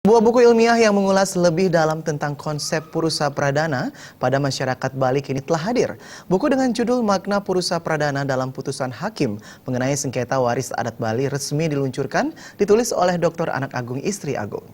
Sebuah buku ilmiah yang mengulas lebih dalam tentang konsep purusa pradana pada masyarakat Bali kini telah hadir. Buku dengan judul Makna Purusa Pradana dalam Putusan Hakim mengenai sengketa waris adat Bali resmi diluncurkan, ditulis oleh Dr. Anak Agung Istri Agung.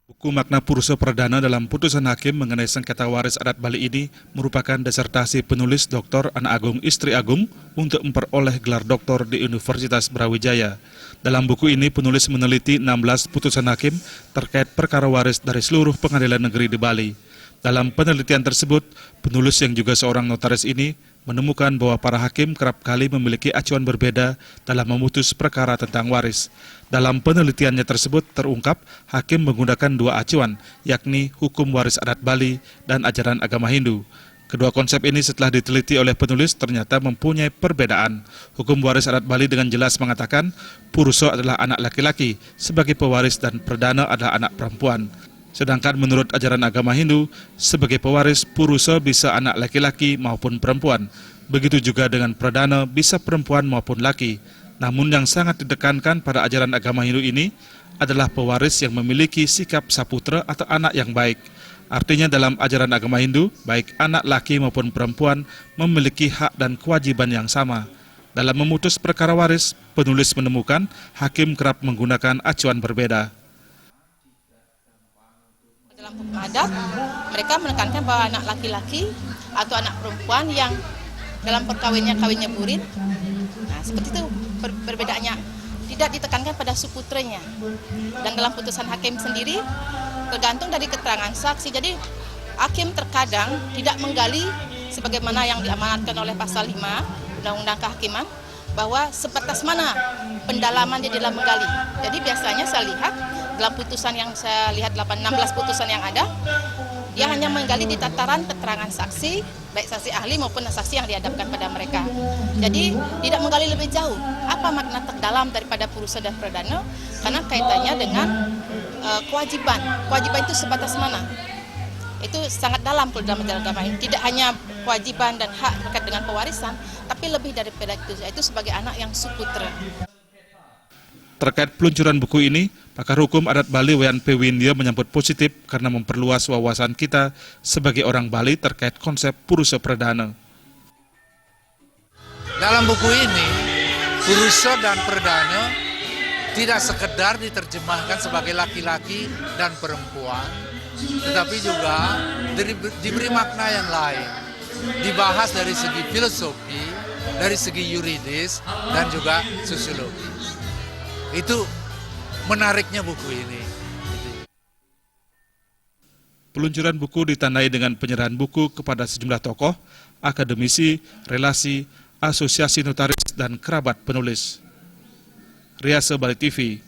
Buku Makna Purusa Pradana dalam Putusan Hakim mengenai sengketa waris adat Bali ini merupakan disertasi penulis Dr. Anak Agung Istri Agung untuk memperoleh gelar doktor di Universitas Brawijaya. Dalam buku ini penulis meneliti 16 putusan hakim terkait perkara waris dari seluruh pengadilan negeri di Bali. Dalam penelitian tersebut, penulis yang juga seorang notaris ini menemukan bahwa para hakim kerap kali memiliki acuan berbeda dalam memutus perkara tentang waris. Dalam penelitiannya tersebut terungkap hakim menggunakan dua acuan, yakni hukum waris adat Bali dan ajaran agama Hindu. Kedua konsep ini setelah diteliti oleh penulis ternyata mempunyai perbedaan. Hukum waris adat Bali dengan jelas mengatakan purusa adalah anak laki-laki sebagai pewaris dan pradana adalah anak perempuan. Sedangkan menurut ajaran agama Hindu, sebagai pewaris purusa bisa anak laki-laki maupun perempuan. Begitu juga dengan pradana bisa perempuan maupun laki. Namun yang sangat ditekankan pada ajaran agama Hindu ini adalah pewaris yang memiliki sikap saputra atau anak yang baik. Artinya dalam ajaran agama Hindu, baik anak laki maupun perempuan memiliki hak dan kewajiban yang sama. Dalam memutus perkara waris, penulis menemukan hakim kerap menggunakan acuan berbeda. Dalam hukum adat, mereka menekankan bahwa anak laki-laki atau anak perempuan yang dalam kawinnya murid, nah seperti itu perbedaannya, tidak ditekankan pada suputranya. Dan dalam putusan hakim sendiri, tergantung dari keterangan saksi. Jadi hakim terkadang tidak menggali sebagaimana yang diamanatkan oleh pasal 5 Undang-Undang Kehakiman, bahwa sebatas mana pendalaman dia dalam menggali. Jadi biasanya saya lihat dalam putusan yang saya lihat 16 putusan yang ada, dia hanya menggali di tataran keterangan saksi, baik saksi ahli maupun saksi yang dihadapkan pada mereka. Jadi tidak menggali lebih jauh apa makna terdalam daripada purusa dan pradana, karena kaitannya dengan kewajiban. Kewajiban itu sebatas mana? Itu sangat dalam kalau dalam ajaran agama ini. Tidak hanya kewajiban dan hak terkait dengan pewarisan, tapi lebih daripada itu, yaitu sebagai anak yang suputra. Terkait peluncuran buku ini, pakar hukum adat Bali W.P. Windia menyambut positif karena memperluas wawasan kita sebagai orang Bali terkait konsep purusa pradana. Dalam buku ini, purusa dan pradana tidak sekedar diterjemahkan sebagai laki-laki dan perempuan, tetapi juga diberi makna yang lain. Dibahas dari segi filosofi, dari segi yuridis, dan juga sosiologis. Itu menariknya buku ini. Peluncuran buku ditandai dengan penyerahan buku kepada sejumlah tokoh, akademisi, relasi, asosiasi notaris, dan kerabat penulis. Riasa Bali TV.